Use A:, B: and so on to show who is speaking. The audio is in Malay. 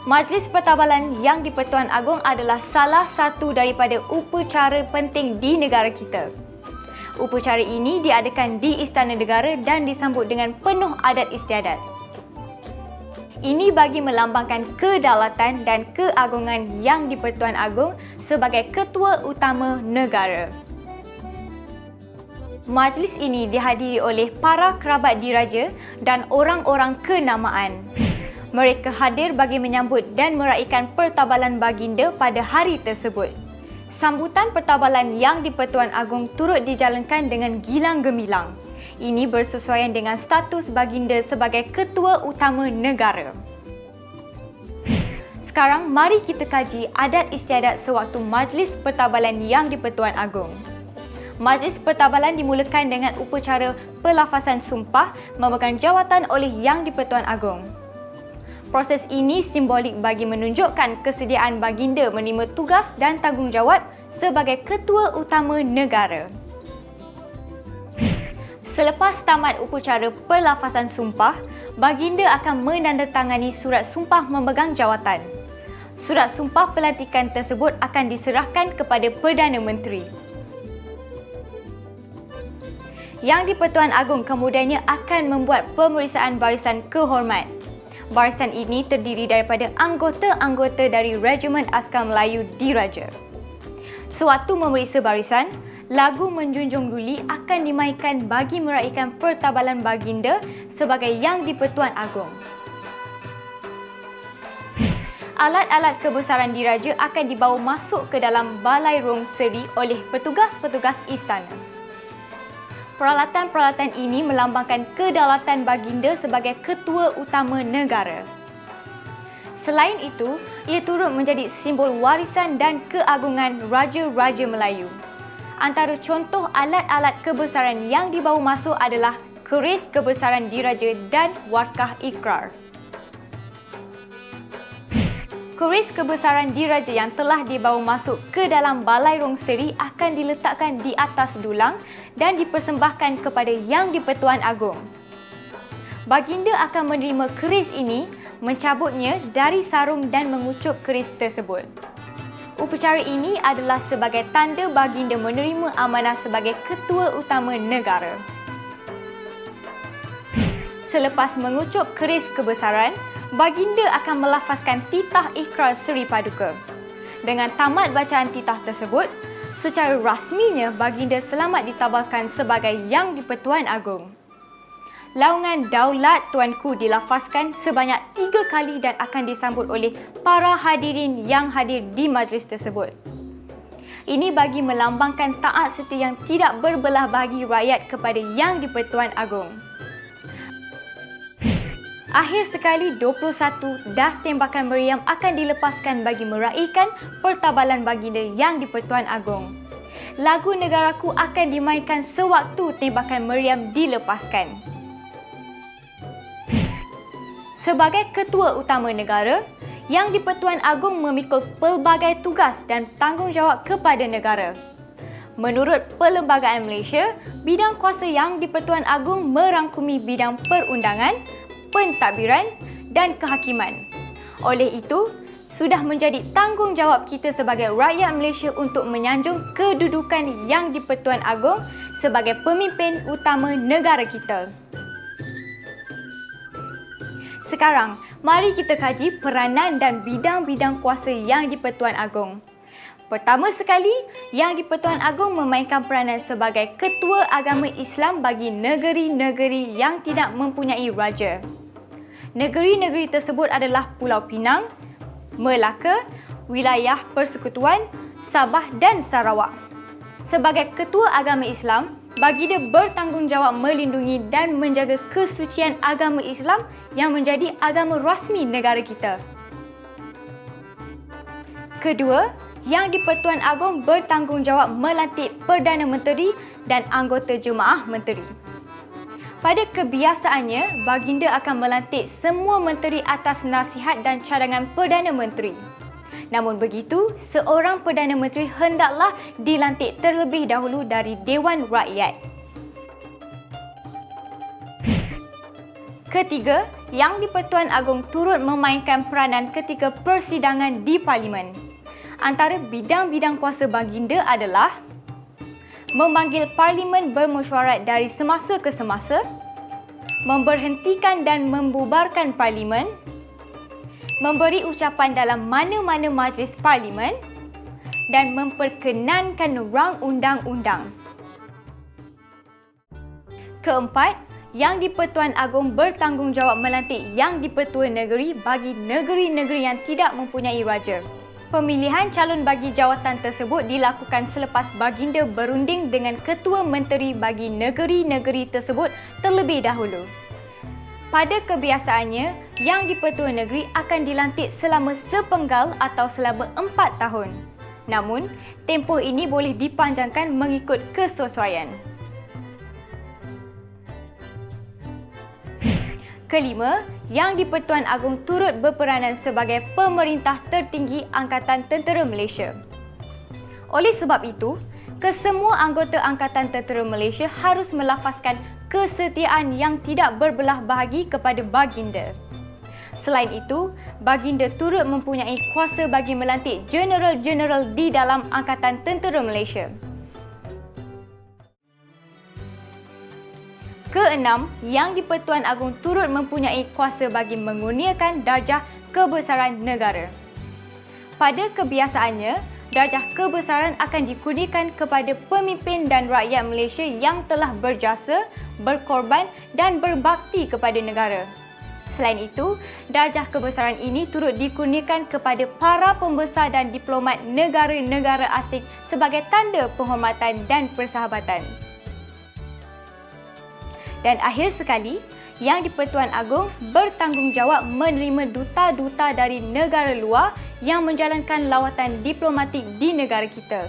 A: Majlis Pertabalan Yang di-Pertuan Agong adalah salah satu daripada upacara penting di negara kita. Upacara ini diadakan di Istana Negara dan disambut dengan penuh adat istiadat. Ini bagi melambangkan kedaulatan dan keagungan Yang di-Pertuan Agong sebagai Ketua Utama Negara. Majlis ini dihadiri oleh para kerabat diraja dan orang-orang kenamaan. Mereka hadir bagi menyambut dan meraikan pertabalan baginda pada hari tersebut. Sambutan pertabalan Yang di-Pertuan Agong turut dijalankan dengan gilang gemilang. Ini bersesuaian dengan status baginda sebagai Ketua Utama Negara. Sekarang, mari kita kaji adat istiadat sewaktu Majlis Pertabalan Yang di-Pertuan Agong. Majlis pertabalan dimulakan dengan upacara pelafazan sumpah memegang jawatan oleh Yang di-Pertuan Agong. Proses ini simbolik bagi menunjukkan kesediaan baginda menerima tugas dan tanggungjawab sebagai Ketua Utama Negara. Selepas tamat upacara pelafazan sumpah, baginda akan menandatangani surat sumpah memegang jawatan. Surat sumpah pelantikan tersebut akan diserahkan kepada Perdana Menteri. Yang di-Pertuan Agong kemudiannya akan membuat pemeriksaan barisan kehormat. Barisan ini terdiri daripada anggota-anggota dari Regimen Askar Melayu Diraja. Sewaktu memeriksa barisan, lagu Menjunjung Duli akan dimainkan bagi meraihkan pertabalan baginda sebagai Yang di-Pertuan Agong. Alat-alat kebesaran diraja akan dibawa masuk ke dalam balai rong seri oleh petugas-petugas istana. Peralatan-peralatan ini melambangkan kedaulatan baginda sebagai Ketua Utama Negara. Selain itu, ia turut menjadi simbol warisan dan keagungan Raja-Raja Melayu. Antara contoh alat-alat kebesaran yang dibawa masuk adalah keris kebesaran diraja dan warkah ikrar. Keris kebesaran diraja yang telah dibawa masuk ke dalam balai rong seri akan diletakkan di atas dulang dan dipersembahkan kepada Yang di-Pertuan Agong. Baginda akan menerima keris ini, mencabutnya dari sarung dan mengucup keris tersebut. Upacara ini adalah sebagai tanda baginda menerima amanah sebagai Ketua Utama Negara. Selepas mengucup keris kebesaran, baginda akan melafazkan titah ikrar Seri Paduka. Dengan tamat bacaan titah tersebut, secara rasminya baginda selamat ditabalkan sebagai Yang di-Pertuan Agong. Laungan Daulat Tuanku dilafazkan sebanyak 3 kali dan akan disambut oleh para hadirin yang hadir di majlis tersebut. Ini bagi melambangkan taat setia yang tidak berbelah bagi rakyat kepada Yang di-Pertuan Agong. Akhir sekali 21 das tembakan meriam akan dilepaskan bagi meraihkan pertabalan baginda Yang di-Pertuan Agong. Lagu Negaraku akan dimainkan sewaktu tembakan meriam dilepaskan. Sebagai Ketua Utama Negara, Yang di-Pertuan Agong memikul pelbagai tugas dan tanggungjawab kepada negara. Menurut Perlembagaan Malaysia, bidang kuasa Yang di-Pertuan Agong merangkumi bidang perundangan, pentadbiran dan kehakiman. Oleh itu, sudah menjadi tanggungjawab kita sebagai rakyat Malaysia untuk menyanjung kedudukan Yang di-Pertuan Agong sebagai pemimpin utama negara kita. Sekarang, mari kita kaji peranan dan bidang-bidang kuasa Yang di-Pertuan Agong. Pertama sekali, Yang di-Pertuan Agong memainkan peranan sebagai Ketua Agama Islam bagi negeri-negeri yang tidak mempunyai raja. Negeri-negeri tersebut adalah Pulau Pinang, Melaka, Wilayah Persekutuan, Sabah dan Sarawak. Sebagai Ketua Agama Islam, baginda bertanggungjawab melindungi dan menjaga kesucian agama Islam yang menjadi agama rasmi negara kita. Kedua, Yang di-Pertuan Agong bertanggungjawab melantik Perdana Menteri dan anggota Jemaah Menteri. Pada kebiasaannya, baginda akan melantik semua menteri atas nasihat dan cadangan Perdana Menteri. Namun begitu, seorang Perdana Menteri hendaklah dilantik terlebih dahulu dari Dewan Rakyat. Ketiga, Yang di-Pertuan Agong turut memainkan peranan ketika persidangan di Parlimen. Antara bidang-bidang kuasa baginda adalah memanggil Parlimen bermesyuarat dari semasa ke semasa, memberhentikan dan membubarkan Parlimen, memberi ucapan dalam mana-mana majlis Parlimen dan memperkenankan rang undang-undang. Keempat, Yang di-Pertuan Agong bertanggungjawab melantik Yang di-Pertua Negeri bagi negeri-negeri yang tidak mempunyai raja. Pemilihan calon bagi jawatan tersebut dilakukan selepas baginda berunding dengan ketua menteri bagi negeri-negeri tersebut terlebih dahulu. Pada kebiasaannya, Yang di-Pertua Negeri akan dilantik selama sepenggal atau selama 4 tahun. Namun, tempoh ini boleh dipanjangkan mengikut kesesuaian. Kelima, Yang di-Pertuan Agong turut berperanan sebagai pemerintah tertinggi Angkatan Tentera Malaysia. Oleh sebab itu, kesemua anggota Angkatan Tentera Malaysia harus melafazkan kesetiaan yang tidak berbelah bahagi kepada baginda. Selain itu, baginda turut mempunyai kuasa bagi melantik jeneral-jeneral di dalam Angkatan Tentera Malaysia. Keenam, Yang di-Pertuan Agong turut mempunyai kuasa bagi mengurniakan darjah kebesaran negara. Pada kebiasaannya, darjah kebesaran akan dikurniakan kepada pemimpin dan rakyat Malaysia yang telah berjasa, berkorban dan berbakti kepada negara. Selain itu, darjah kebesaran ini turut dikurniakan kepada para pembesar dan diplomat negara-negara asing sebagai tanda penghormatan dan persahabatan. Dan akhir sekali, Yang di-Pertuan Agong bertanggungjawab menerima duta-duta dari negara luar yang menjalankan lawatan diplomatik di negara kita.